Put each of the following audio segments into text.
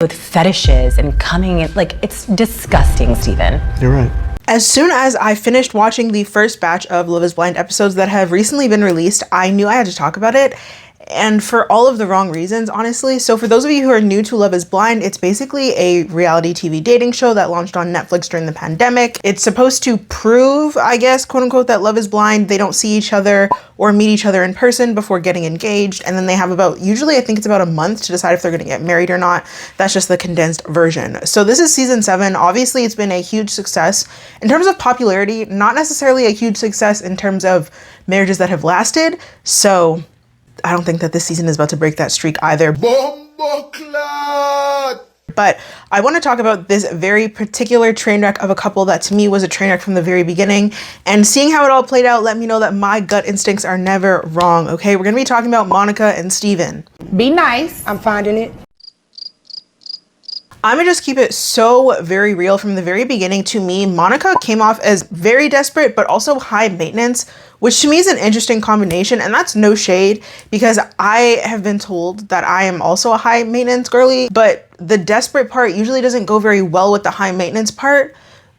with fetishes and coming in, like, it's disgusting, Steven. You're right. As soon as I finished watching the first batch of Love is Blind episodes that have recently been released, I knew I had to talk about it. And for all of the wrong reasons, honestly. So for those of you who are new to Love is Blind, it's basically a reality TV dating show that launched on Netflix during the pandemic. It's supposed to prove, I guess, quote unquote, that love is blind. They don't see each other or meet each other in person before getting engaged. And then they have about, usually I think it's about a month to decide if they're gonna get married or not. That's just the condensed version. So this is season 7. Obviously, it's been a huge success. In terms of popularity, not necessarily a huge success in terms of marriages that have lasted. So I don't think that this season is about to break that streak either. But I want to talk about this very particular train wreck of a couple that to me was a train wreck from the very beginning. And seeing how it all played out, let me know that my gut instincts are never wrong, okay? We're going to be talking about Monica and Steven. Be nice. I'm finding it. I'm gonna just keep it so very real from the very beginning. To me, Monica came off as very desperate, but also high maintenance, which to me is an interesting combination. And that's no shade, because I have been told that I am also a high maintenance girly, but the desperate part usually doesn't go very well with the high maintenance part.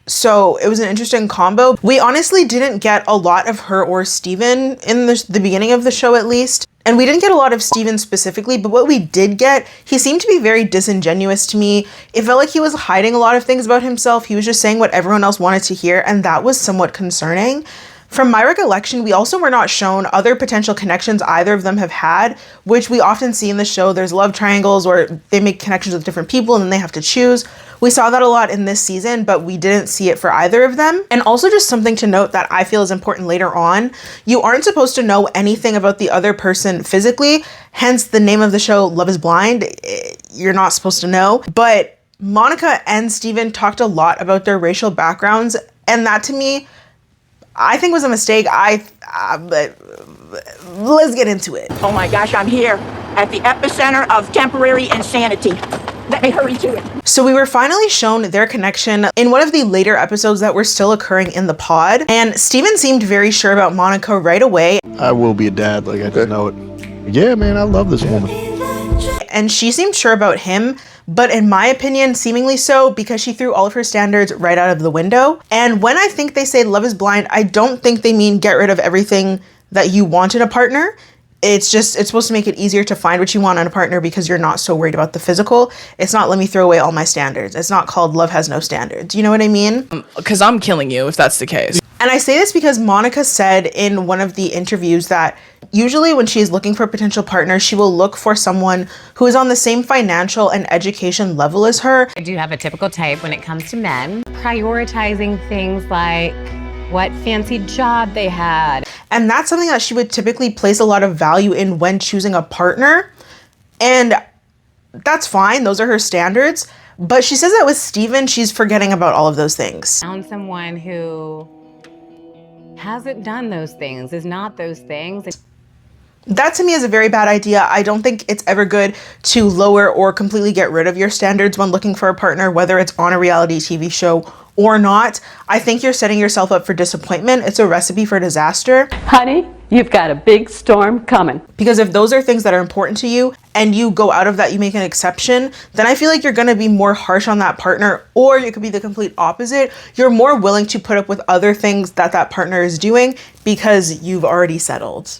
So it was an interesting combo. We honestly didn't get a lot of her or Steven in the beginning of the show, at least. And we didn't get a lot of Steven specifically, but what we did get, he seemed to be very disingenuous to me. It felt like he was hiding a lot of things about himself. He was just saying what everyone else wanted to hear, and that was somewhat concerning. From my recollection, we also were not shown other potential connections either of them have had, which we often see in the show. There's love triangles where they make connections with different people and then they have to choose. We saw that a lot in this season, but we didn't see it for either of them. And also just something to note that I feel is important later on. You aren't supposed to know anything about the other person physically, hence the name of the show, Love is Blind. You're not supposed to know. But Monica and Steven talked a lot about their racial backgrounds, and that to me, I think was a mistake. But let's get into it. Oh my gosh, I'm here at the epicenter of temporary insanity. Let me hurry to it. So we were finally shown their connection in one of the later episodes that were still occurring in the pod. And Steven seemed very sure about Monica right away. I will be a dad, like I just know it. Yeah, man, I love this woman. And she seemed sure about him, but in my opinion, seemingly so, because she threw all of her standards right out of the window. And when I think they say love is blind, I don't think they mean get rid of everything that you want in a partner. It's supposed to make it easier to find what you want in a partner because you're not so worried about the physical. It's not let me throw away all my standards. It's not called love has no standards. You know what I mean? Because I'm killing you if that's the case. And I say this because Monica said in one of the interviews that usually when she's looking for a potential partner, she will look for someone who is on the same financial and education level as her. I do have a typical type when it comes to men, prioritizing things like what fancy job they had. And that's something that she would typically place a lot of value in when choosing a partner. And that's fine, those are her standards. But she says that with Steven, she's forgetting about all of those things. Found someone who hasn't done those things, is not those things. That to me is a very bad idea. I don't think it's ever good to lower or completely get rid of your standards when looking for a partner, whether it's on a reality TV show or not. I think you're setting yourself up for disappointment. It's a recipe for disaster. Honey, you've got a big storm coming. Because if those are things that are important to you and you go out of that, you make an exception, then I feel like you're gonna be more harsh on that partner, or you could be the complete opposite. You're more willing to put up with other things that that partner is doing because you've already settled.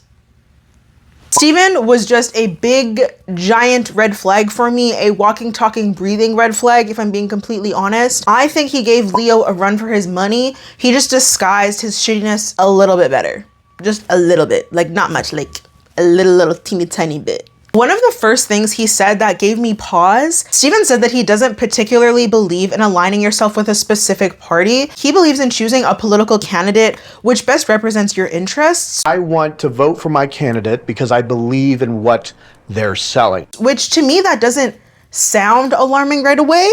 Steven was just a big, giant red flag for me, a walking, talking, breathing red flag, if I'm being completely honest. I think he gave Leo a run for his money. He just disguised his shittiness a little bit better. Just a little bit, like not much, like a little teeny tiny bit. One of the first things he said that gave me pause, Steven said that he doesn't particularly believe in aligning yourself with a specific party. He believes in choosing a political candidate which best represents your interests. I want to vote for my candidate because I believe in what they're selling. Which to me, that doesn't sound alarming right away.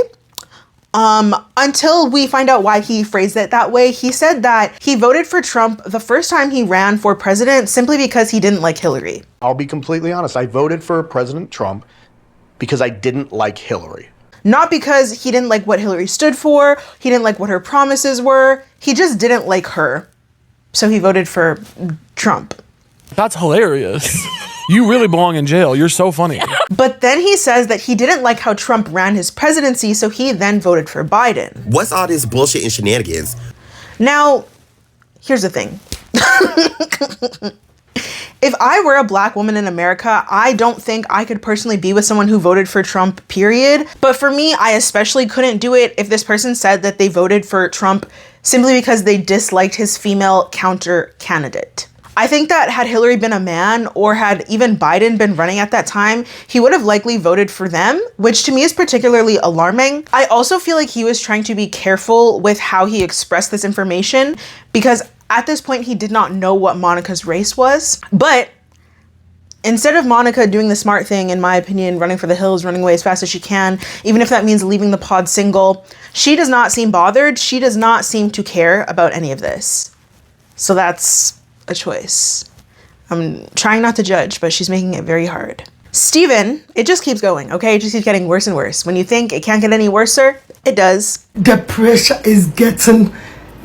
Until we find out why he phrased it that way. He said that he voted for Trump the first time he ran for president simply because he didn't like Hillary. I'll be completely honest. I voted for President Trump because I didn't like Hillary. Not because he didn't like what Hillary stood for. He didn't like what her promises were. He just didn't like her. So he voted for Trump. That's hilarious. You really belong in jail. You're so funny. But then he says that he didn't like how Trump ran his presidency, so he then voted for Biden. What's all this bullshit and shenanigans? Now, here's the thing. If I were a black woman in America, I don't think I could personally be with someone who voted for Trump, period. But for me, I especially couldn't do it if this person said that they voted for Trump simply because they disliked his female counter candidate. I think that had Hillary been a man, or had even Biden been running at that time, he would have likely voted for them, which to me is particularly alarming. I also feel like he was trying to be careful with how he expressed this information, because at this point he did not know what Monica's race was. But instead of Monica doing the smart thing, in my opinion, running for the hills, running away as fast as she can, even if that means leaving the pod single, she does not seem bothered. She does not seem to care about any of this. So that's a choice. I'm trying not to judge, but she's making it very hard. Steven, it just keeps going, okay? It just keeps getting worse and worse. When you think it can't get any worse, it does. The pressure is getting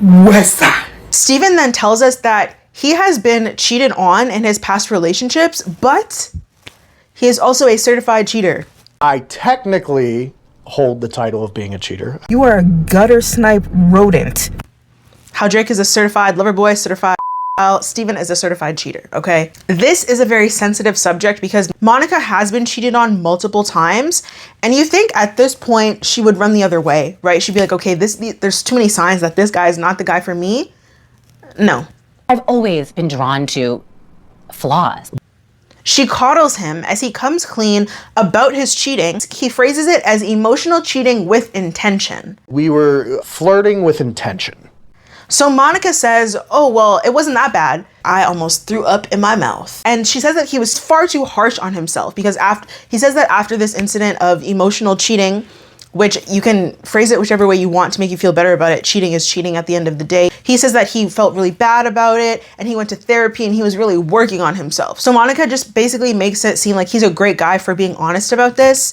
worse. Steven then tells us that he has been cheated on in his past relationships, but he is also a certified cheater. I technically hold the title of being a cheater. You are a gutter snipe rodent. How Drake is a certified lover boy, certified Steven is a certified cheater, okay? This is a very sensitive subject because Monica has been cheated on multiple times, and you think at this point she would run the other way, right? She'd be like, okay, there's too many signs that this guy is not the guy for me. No. I've always been drawn to flaws. She coddles him as he comes clean about his cheating. He phrases it as emotional cheating with intention. We were flirting with intention. So Monica says, oh, well, it wasn't that bad. I almost threw up in my mouth. And she says that he was far too harsh on himself because he says that after this incident of emotional cheating, which you can phrase it whichever way you want to make you feel better about it. Cheating is cheating at the end of the day. He says that he felt really bad about it and he went to therapy and he was really working on himself. So Monica just basically makes it seem like he's a great guy for being honest about this.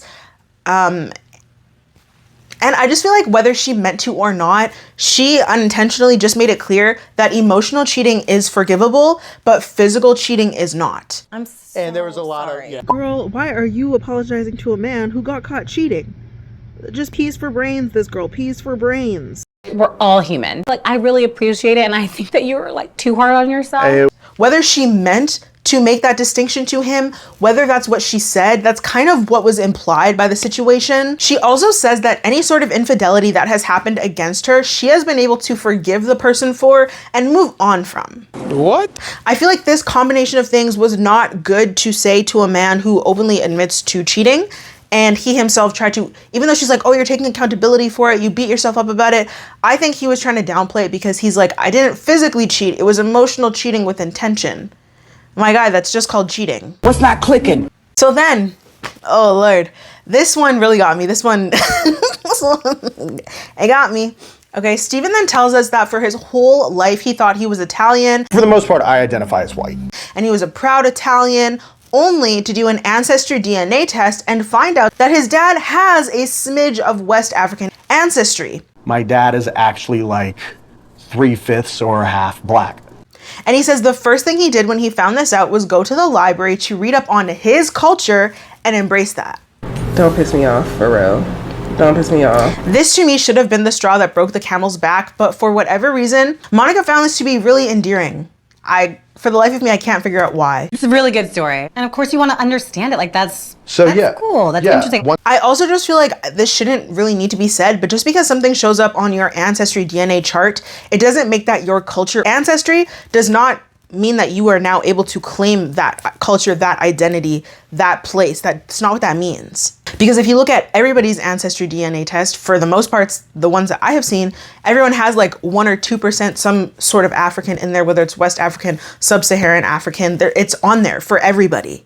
And I just feel like whether she meant to or not, she unintentionally just made it clear that emotional cheating is forgivable, but physical cheating is not. I'm so And there was a lot sorry. of, yeah. Girl, why are you apologizing to a man who got caught cheating? Just peas for brains, this girl, peas for brains. We're all human. Like, I really appreciate it, and I think that you were like too hard on yourself. Whether she meant to make that distinction to him, whether that's what she said, that's kind of what was implied by the situation. She also says that any sort of infidelity that has happened against her, she has been able to forgive the person for and move on from. What? I feel like this combination of things was not good to say to a man who openly admits to cheating. And he himself tried to, even though she's like, oh, you're taking accountability for it, you beat yourself up about it. I think he was trying to downplay it because he's like, I didn't physically cheat. It was emotional cheating with intention. My guy, that's just called cheating. What's not clicking? So then, oh Lord, this one really got me. This one, it got me. Okay, Steven then tells us that for his whole life, he thought he was Italian. For the most part, I identify as white. And he was a proud Italian, only to do an ancestry DNA test and find out that his dad has a smidge of West African ancestry. My dad is actually like 3/5 or half black. And he says the first thing he did when he found this out was go to the library to read up on his culture and embrace that. Don't piss me off, for real. Don't piss me off. This to me should have been the straw that broke the camel's back, but for whatever reason, Monica found this to be really endearing. For the life of me, I can't figure out why. It's a really good story. And of course you want to understand it. Like that's Yeah. cool. That's interesting. I also just feel like this shouldn't really need to be said, but just because something shows up on your ancestry DNA chart, it doesn't make that your culture. Ancestry does not mean that you are now able to claim that culture, that identity, that place. That's not what that means. Because if you look at everybody's ancestry DNA test, for the most parts, the ones that I have seen, everyone has like 1 or 2% some sort of African in there, whether it's West African, Sub-Saharan African, it's on there for everybody,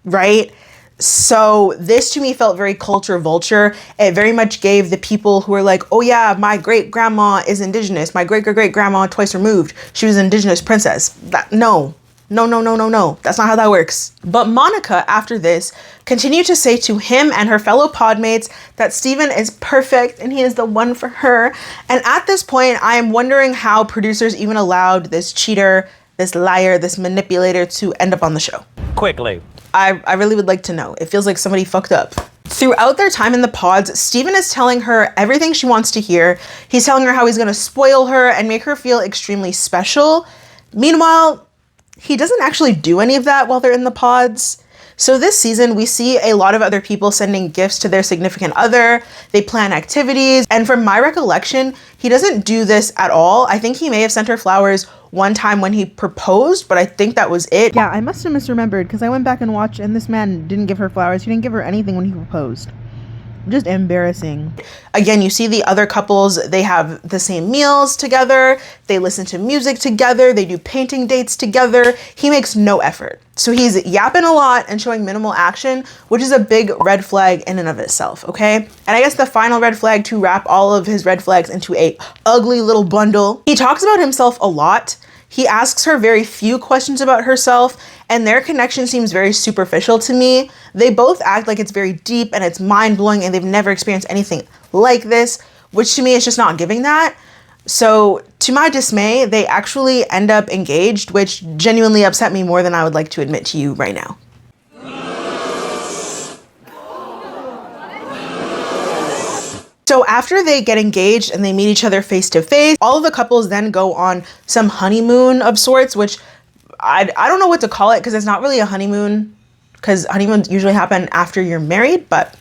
right? So this to me felt very culture vulture. It very much gave the people who were like, oh yeah, my great grandma is indigenous. My great great great grandma twice removed. She was an indigenous princess. No. That's not how that works. But Monica, after this, continued to say to him and her fellow podmates that Steven is perfect and he is the one for her. And at this point, I am wondering how producers even allowed this cheater this liar, this manipulator to end up on the show? Quickly. I really would like to know. It feels like somebody fucked up. Throughout their time in the pods, Steven is telling her everything she wants to hear. He's telling her how he's gonna spoil her and make her feel extremely special. Meanwhile, he doesn't actually do any of that while they're in the pods. So this season, we see a lot of other people sending gifts to their significant other. They plan activities. And from my recollection, he doesn't do this at all. I think he may have sent her flowers one time when he proposed, but I think that was it. Yeah, I must have misremembered because I went back and watched and this man didn't give her flowers. He didn't give her anything when he proposed. Just embarrassing. Again, you see the other couples, they have the same meals together. They listen to music together. They do painting dates together. He makes no effort. So he's yapping a lot and showing minimal action, which is a big red flag in and of itself, okay? And I guess the final red flag to wrap all of his red flags into a ugly little bundle. He talks about himself a lot. He asks her very few questions about herself, and their connection seems very superficial to me. They both act like it's very deep and it's mind-blowing and they've never experienced anything like this, which to me is just not giving that. So to my dismay, they actually end up engaged, which genuinely upset me more than I would like to admit to you right now. So after they get engaged and they meet each other face to face, all of the couples then go on some honeymoon of sorts, which I don't know what to call it because it's not really a honeymoon because honeymoons usually happen after you're married. But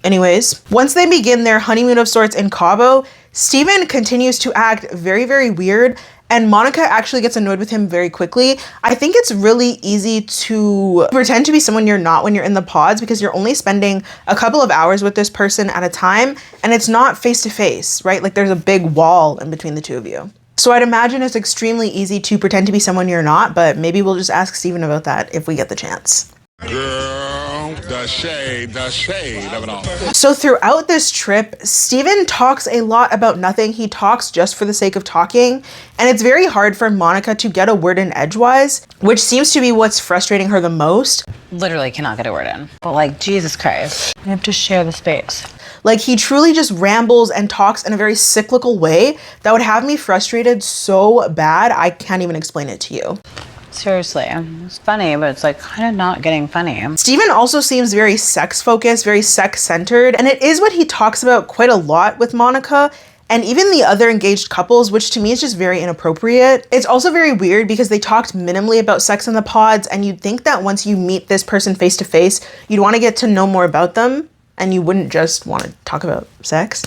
anyways, once they begin their honeymoon of sorts in Cabo, Steven continues to act very, very weird. And Monica actually gets annoyed with him very quickly. I think it's really easy to pretend to be someone you're not when you're in the pods because you're only spending a couple of hours with this person at a time and it's not face to face, right? Like there's a big wall in between the two of you. So I'd imagine it's extremely easy to pretend to be someone you're not, but maybe we'll just ask Steven about that if we get the chance. Girl, the shade of it all. So throughout this trip, Steven talks a lot about nothing. He talks just for the sake of talking. And it's very hard for Monica to get a word in edgewise, which seems to be what's frustrating her the most. Literally cannot get a word in. But like, Jesus Christ, we have to share the space. Like he truly just rambles and talks in a very cyclical way that would have me frustrated so bad, I can't even explain it to you. Seriously, it's funny, but it's like kind of not getting funny. Steven also seems very sex focused, very sex centered, and it is what he talks about quite a lot with Monica and even the other engaged couples, which to me is just very inappropriate. It's also very weird because they talked minimally about sex in the pods, and you'd think that once you meet this person face to face, you'd want to get to know more about them, and you wouldn't just want to talk about sex.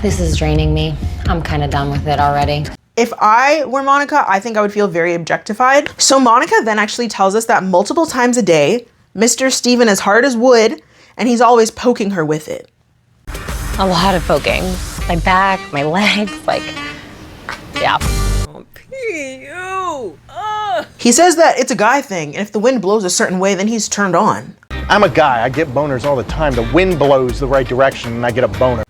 This is draining me. I'm kind of done with it already. If I were Monica, I think I would feel very objectified. So Monica then actually tells us that multiple times a day, Mr. Steven is hard as wood, and he's always poking her with it. A lot of poking. My back, my legs, like, yeah. He says that it's a guy thing, and if the wind blows a certain way, then he's turned on. I'm a guy. I get boners all the time. The wind blows the right direction and I get a boner.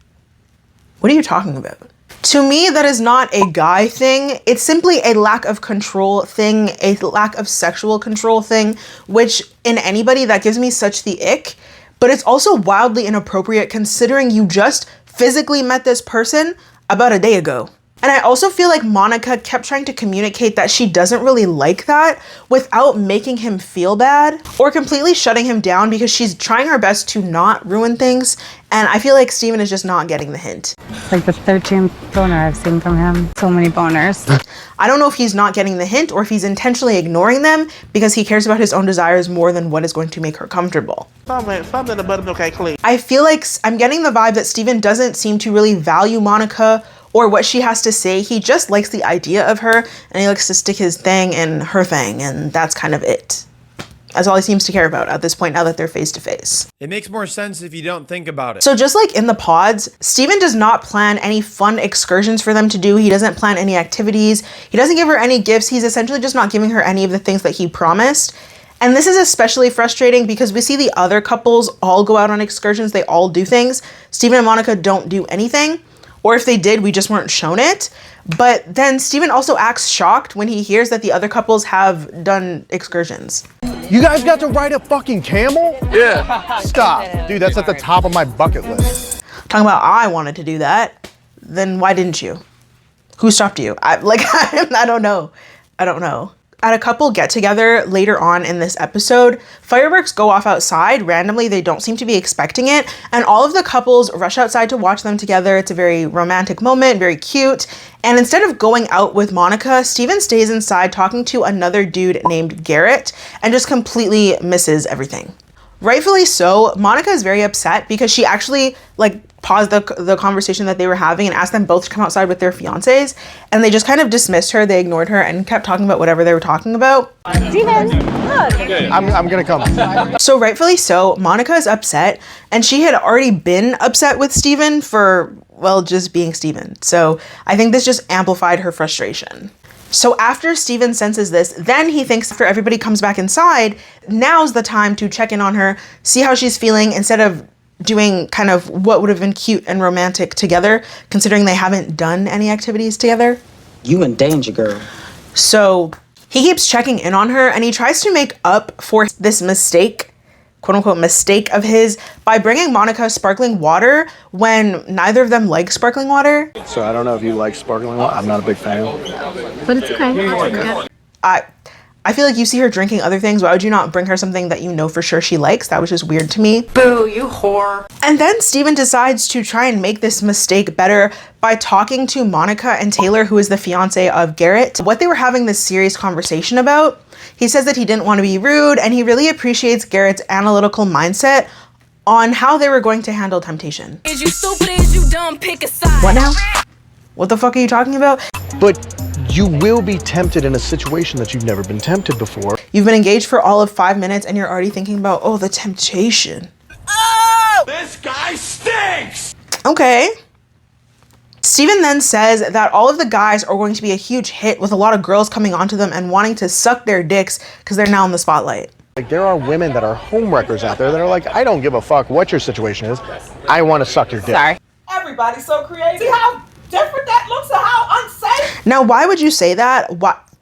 What are you talking about? To me, that is not a guy thing. It's simply a lack of control thing, a lack of sexual control thing, which in anybody that gives me such the ick. But it's also wildly inappropriate considering you just physically met this person about a day ago. And I also feel like Monica kept trying to communicate that she doesn't really like that without making him feel bad or completely shutting him down because she's trying her best to not ruin things. And I feel like Steven is just not getting the hint. Like the 13th boner I've seen from him. So many boners. I don't know if he's not getting the hint or if he's intentionally ignoring them because he cares about his own desires more than what is going to make her comfortable. Something the buttermilk ain't clean. I feel like I'm getting the vibe that Steven doesn't seem to really value Monica or what she has to say. He just likes the idea of her and he likes to stick his thing in her thing, and that's kind of it. That's all he seems to care about at this point now that they're face to face. It makes more sense if you don't think about it. So just like in the pods, Steven does not plan any fun excursions for them to do. He doesn't plan any activities. He doesn't give her any gifts. He's essentially just not giving her any of the things that he promised. And this is especially frustrating because we see the other couples all go out on excursions. They all do things. Steven and Monica don't do anything. Or if they did, we just weren't shown it. But then Steven also acts shocked when he hears that the other couples have done excursions. You guys got to ride a fucking camel? Yeah. Stop. Dude, that's at the top of my bucket list. Talking about I wanted to do that. Then why didn't you? Who stopped you? I don't know. At a couple get-together later on in this episode, fireworks go off outside randomly. They don't seem to be expecting it, and all of the couples rush outside to watch them together. It's a very romantic moment, very cute. And instead of going out with Monica, Steven stays inside talking to another dude named Garrett and just completely misses everything. Rightfully so, Monica is very upset because she actually paused the conversation that they were having and asked them both to come outside with their fiancés, and they just kind of dismissed her. They ignored her and kept talking about whatever they were talking about. Steven, look. I'm gonna come. So rightfully so, Monica is upset, and she had already been upset with Steven for, well, just being Steven. So I think this just amplified her frustration. So after Steven senses this, then he thinks after everybody comes back inside, now's the time to check in on her, see how she's feeling, instead of doing kind of what would have been cute and romantic together, considering they haven't done any activities together. You in danger, girl. So he keeps checking in on her, and he tries to make up for this mistake, quote unquote mistake of his, by bringing Monica sparkling water when neither of them like sparkling water. So I don't know if you like sparkling water. I'm not a big fan. But it's okay. I feel like you see her drinking other things. Why would you not bring her something that you know for sure she likes? That was just weird to me. Boo, you whore. And then Steven decides to try and make this mistake better by talking to Monica and Taylor, who is the fiance of Garrett, what they were having this serious conversation about. He says that he didn't want to be rude, and he really appreciates Garrett's analytical mindset on how they were going to handle temptation. Is you stupid? Is you dumb? Pick a side. What now? What the fuck are you talking about? But you will be tempted in a situation that you've never been tempted before. You've been engaged for all of 5 minutes and you're already thinking about, oh, the temptation. Oh! This guy stinks! Okay. Steven then says that all of the guys are going to be a huge hit, with a lot of girls coming onto them and wanting to suck their dicks because they're now in the spotlight. Like, there are women that are homewreckers out there that are like, I don't give a fuck what your situation is. I want to suck your dick. Sorry. Everybody's so creative. See how different that looks and how unsafe? Now, why would you say that?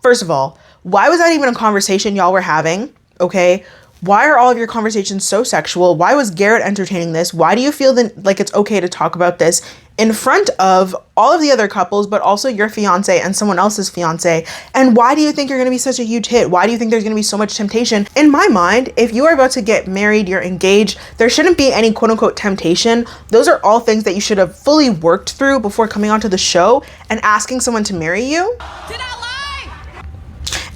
First of all, why was that even a conversation y'all were having? Okay. Why are all of your conversations so sexual? Why was Garrett entertaining this? Why do you feel like it's okay to talk about this in front of all of the other couples, but also your fiance and someone else's fiance? And why do you think you're going to be such a huge hit? Why do you think there's going to be so much temptation? In my mind, if you are about to get married, you're engaged, there shouldn't be any quote unquote temptation. Those are all things that you should have fully worked through before coming onto the show and asking someone to marry you.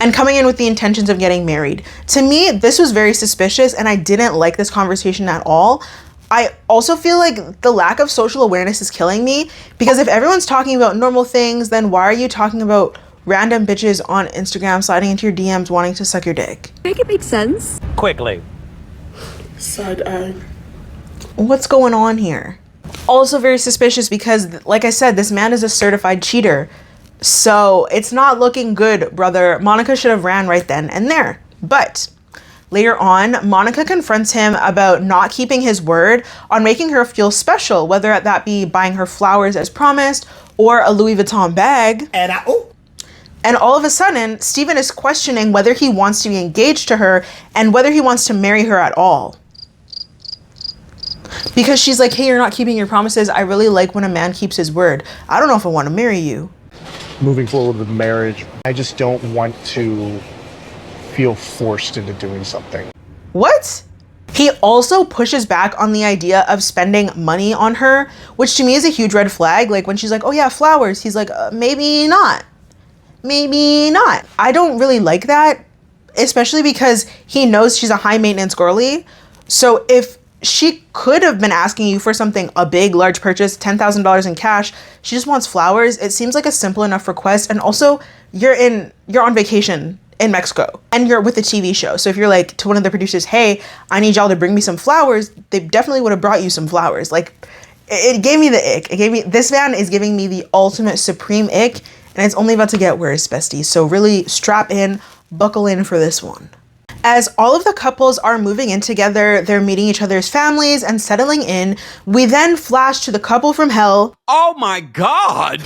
And coming in with the intentions of getting married. To me, this was very suspicious, and I didn't like this conversation at all. I also feel like the lack of social awareness is killing me, because if everyone's talking about normal things, then why are you talking about random bitches on Instagram sliding into your DMs wanting to suck your dick? Make it make sense. Quickly. Side eye. What's going on here? Also very suspicious because, like I said, this man is a certified cheater. So it's not looking good, brother. Monica should have ran right then and there. But later on, Monica confronts him about not keeping his word on making her feel special, whether that be buying her flowers as promised or a Louis Vuitton bag. And all of a sudden, Steven is questioning whether he wants to be engaged to her and whether he wants to marry her at all. Because she's like, hey, you're not keeping your promises. I really like when a man keeps his word. I don't know if I want to marry you. Moving forward with marriage, I just don't want to feel forced into doing something. What? He also pushes back on the idea of spending money on her, which to me is a huge red flag. Like when she's like, oh yeah, flowers. He's like, maybe not. Maybe not. I don't really like that, especially because he knows she's a high maintenance girly. So if she could have been asking you for something, a big, large purchase, $10,000 in cash. She just wants flowers. It seems like a simple enough request. And also, you're on vacation in Mexico and you're with a TV show. So if you're like to one of the producers, hey, I need y'all to bring me some flowers, they definitely would have brought you some flowers. Like, it gave me the ick. This man is giving me the ultimate supreme ick, and it's only about to get worse, besties. So really strap in, buckle in for this one. As all of the couples are moving in together, they're meeting each other's families and settling in. We then flash to the couple from hell. Oh my God!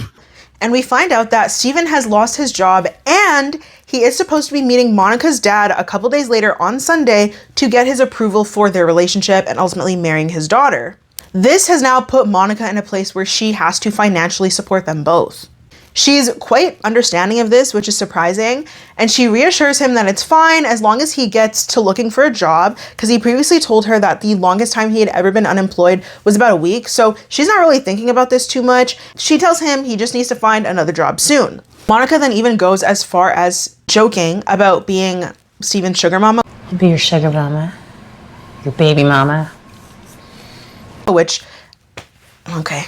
And we find out that Steven has lost his job and he is supposed to be meeting Monica's dad a couple days later on Sunday to get his approval for their relationship and ultimately marrying his daughter. This has now put Monica in a place where she has to financially support them both. She's quite understanding of this, which is surprising, and she reassures him that it's fine as long as he gets to looking for a job, because he previously told her that the longest time he had ever been unemployed was about a week, so she's not really thinking about this too much. She tells him he just needs to find another job soon. Monica then even goes as far as joking about being Steven's sugar mama. Be your sugar mama, your baby mama. Which, okay.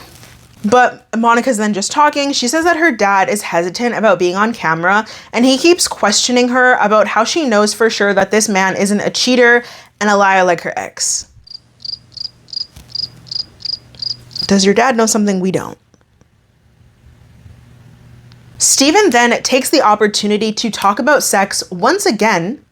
But Monica's then just talking. She says that her dad is hesitant about being on camera, and he keeps questioning her about how she knows for sure that this man isn't a cheater and a liar like her ex. Does your dad know something we don't? Steven then takes the opportunity to talk about sex once again,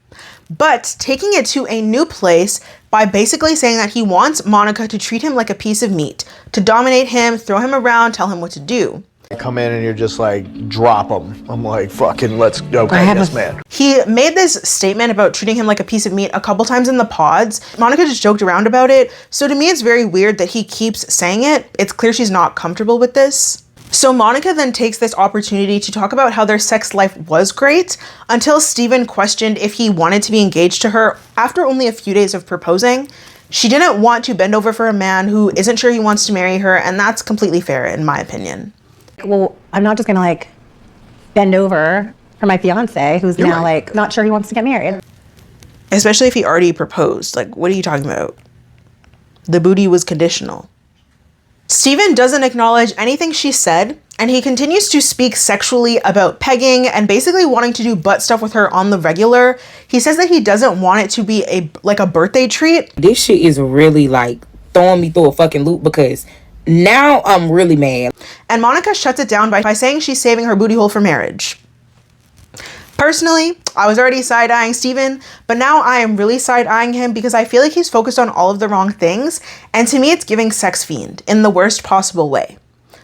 but taking it to a new place by basically saying that he wants Monica to treat him like a piece of meat, to dominate him, throw him around, tell him what to do. Come in and you're just like, drop him. I'm like, fucking, let's go. Okay, yes, man. He made this statement about treating him like a piece of meat a couple times in the pods. Monica just joked around about it. So to me, it's very weird that he keeps saying it. It's clear she's not comfortable with this. So Monica then takes this opportunity to talk about how their sex life was great until Steven questioned if he wanted to be engaged to her after only a few days of proposing. She didn't want to bend over for a man who isn't sure he wants to marry her, and that's completely fair in my opinion. Well, I'm not just gonna like bend over for my fiance who's now like not sure he wants to get married. Especially if he already proposed. Like, what are you talking about? The booty was conditional. Steven doesn't acknowledge anything she said, and he continues to speak sexually about pegging and basically wanting to do butt stuff with her on the regular. He says that he doesn't want it to be a birthday treat. This shit is really like throwing me through a fucking loop because now I'm really mad. And Monica shuts it down by saying she's saving her booty hole for marriage. Personally, I was already side-eyeing Steven, but now I am really side-eyeing him because I feel like he's focused on all of the wrong things, and to me it's giving sex fiend in the worst possible way.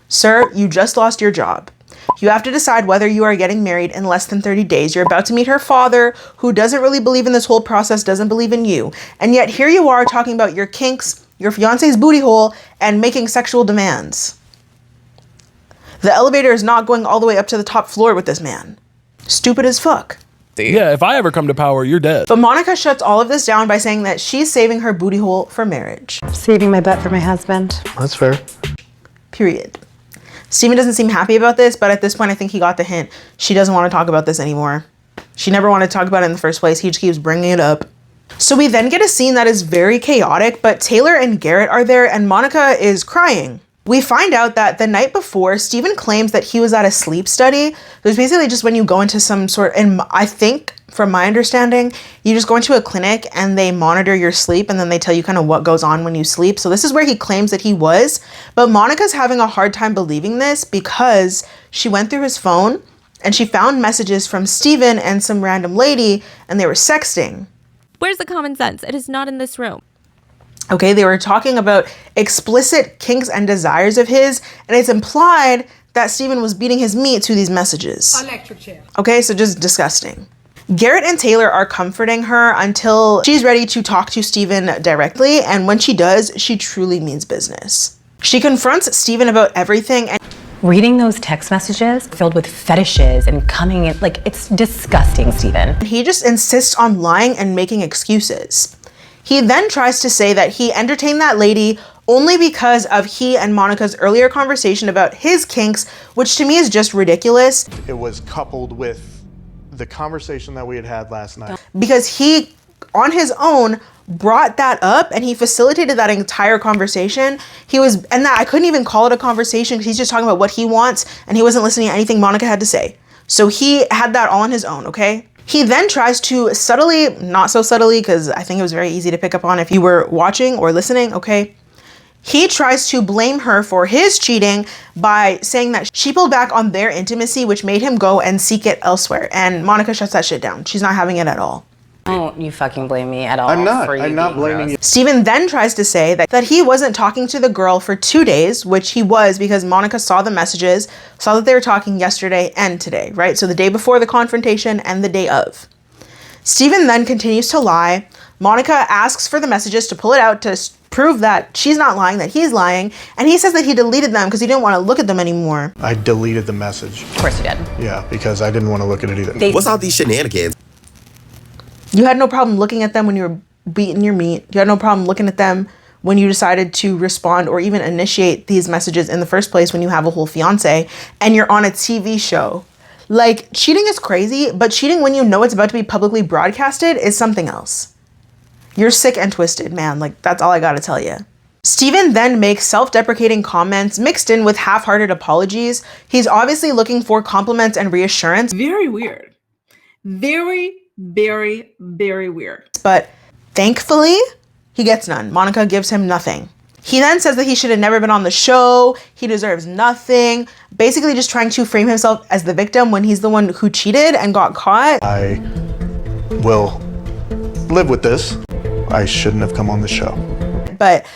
Sir, you just lost your job. You have to decide whether you are getting married in less than 30 days. You're about to meet her father, who doesn't really believe in this whole process, doesn't believe in you, and yet here you are talking about your kinks, your fiance's booty hole, and making sexual demands. The elevator is not going all the way up to the top floor with this man. Stupid as fuck. Yeah, if I ever come to power, you're dead. But Monica shuts all of this down by saying that she's saving her booty hole for marriage. Saving my butt for my husband. That's fair. Period. Steven doesn't seem happy about this, but at this point I think he got the hint. She doesn't want to talk about this anymore. She never wanted to talk about it in the first place. He just keeps bringing it up. So we then get a scene that is very chaotic, but Taylor and Garrett are there and Monica is crying. We find out that the night before, Steven claims that he was at a sleep study. There's basically just when you go into some sort, and I think from my understanding, you just go into a clinic and they monitor your sleep and then they tell you kind of what goes on when you sleep. So this is where he claims that he was, but Monica's having a hard time believing this because she went through his phone and she found messages from Steven and some random lady and they were sexting. Where's the common sense? It is not in this room. Okay, they were talking about explicit kinks and desires of his, and it's implied that Steven was beating his meat to these messages. Electric chair. Okay, so just disgusting. Garrett and Taylor are comforting her until she's ready to talk to Steven directly, and when she does, she truly means business. She confronts Steven about everything, and Reading those text messages filled with fetishes and coming in, like, it's disgusting, Steven. he just insists on lying and making excuses. He then tries to say that he entertained that lady only because of he and Monica's earlier conversation about his kinks, which to me is just ridiculous. It was coupled with the conversation that we had last night. Because he, on his own, brought that up and he facilitated that entire conversation. And that I couldn't even call it a conversation because he's just talking about what he wants and he wasn't listening to anything Monica had to say. So he had that all on his own, okay? He then tries to subtly, not so subtly, because I think it was very easy to pick up on if you were watching or listening, okay? He tries to blame her for his cheating by saying that she pulled back on their intimacy, which made him go and seek it elsewhere. And Monica shuts that shit down. She's not having it at all. Don't you fucking blame me at all. I'm not blaming you. Steven then tries to say that he wasn't talking to the girl for 2 days, which he was because Monica saw the messages, saw that they were talking yesterday and today, right? So the day before the confrontation and the day of. Steven then continues to lie Monica asks for the messages to pull it out to prove that she's not lying, that he's lying. And he says that he deleted them because he didn't want to look at them anymore. I deleted the message. Of course you did. Yeah, because I didn't want to look at it either. What's all these shenanigans? You had no problem looking at them when you were beating your meat. You had no problem looking at them when you decided to respond or even initiate these messages in the first place when you have a whole fiance and you're on a TV show. Like, cheating is crazy, but cheating when you know it's about to be publicly broadcasted is something else. You're sick and twisted, man. Like, that's all I gotta tell you. Steven then makes self-deprecating comments mixed in with half-hearted apologies. He's obviously looking for compliments and reassurance. Very weird. Very, very, very weird. But thankfully, he gets none. Monica gives him nothing. He then says that he should have never been on the show. He deserves nothing. Basically just trying to frame himself as the victim when he's the one who cheated and got caught. I will live with this. I shouldn't have come on the show. But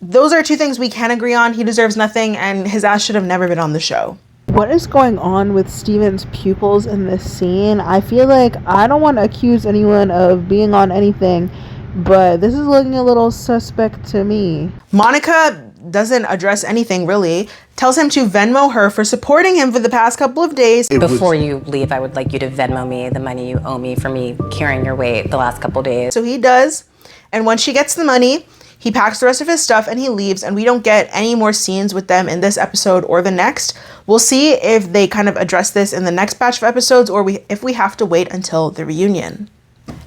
those are two things we can agree on. He deserves nothing and his ass should have never been on the show. What is going on with Steven's pupils in this scene? I feel like I don't want to accuse anyone of being on anything, but this is looking a little suspect to me. Monica doesn't address anything really. Tells him to Venmo her for supporting him for the past couple of days. Before you leave, I would like you to Venmo me the money you owe me for me carrying your weight the last couple days. So he does. And once she gets the money, he packs the rest of his stuff and he leaves, and we don't get any more scenes with them in this episode or the next. We'll see if they kind of address this in the next batch of episodes or if we have to wait until the reunion.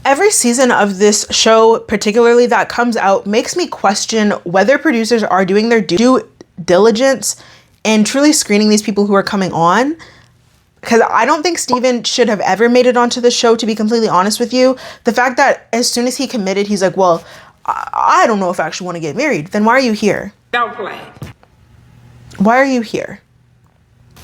Every season of this show, particularly that comes out, makes me question whether producers are doing their due diligence in truly screening these people who are coming on. Because I don't think Steven should have ever made it onto the show, to be completely honest with you. The fact that as soon as he committed, he's like, well, I don't know if I actually want to get married. Then why are you here? Don't play. Why are you here?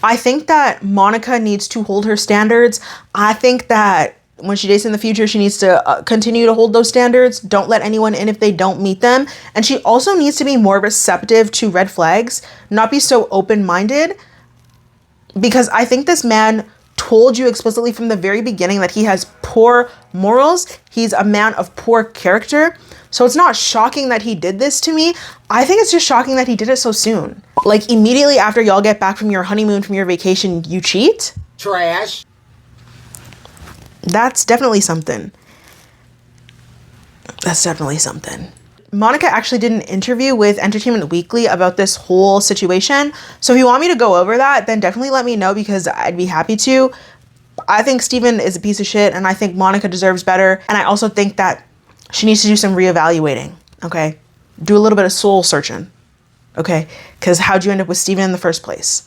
I think that Monica needs to hold her standards. I think that when she dates in the future, she needs to continue to hold those standards. Don't let anyone in if they don't meet them. And she also needs to be more receptive to red flags, not be so open-minded. Because I think this man told you explicitly from the very beginning that he has poor morals. He's a man of poor character. So it's not shocking that he did this to me. I think it's just shocking that he did it so soon. Like, immediately after y'all get back from your honeymoon, from your vacation, you cheat? Trash. That's definitely something. That's definitely something. Monica actually did an interview with Entertainment Weekly about this whole situation. So if you want me to go over that, then definitely let me know because I'd be happy to. I think Steven is a piece of shit and I think Monica deserves better. And I also think that she needs to do some reevaluating, okay? Do a little bit of soul searching, okay? Because how'd you end up with Steven in the first place?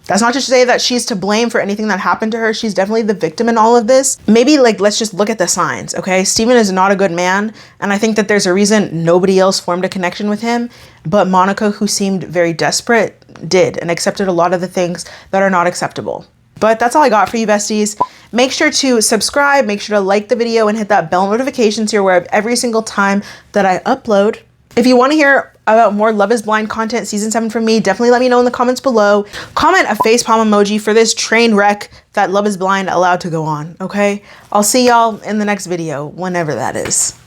That's not to say that she's to blame for anything that happened to her. She's definitely the victim in all of this. Maybe, like, let's just look at the signs, okay? Steven is not a good man, and I think that there's a reason nobody else formed a connection with him, but Monica, who seemed very desperate, did, and accepted a lot of the things that are not acceptable. But that's all I got for you, besties. Make sure to subscribe, make sure to like the video, and hit that bell notification so you're aware of every single time that I upload. If you want to hear about more Love is Blind content season 7 from me, definitely let me know in the comments below. Comment a facepalm emoji for this train wreck that Love is Blind allowed to go on, okay? I'll see y'all in the next video, whenever that is.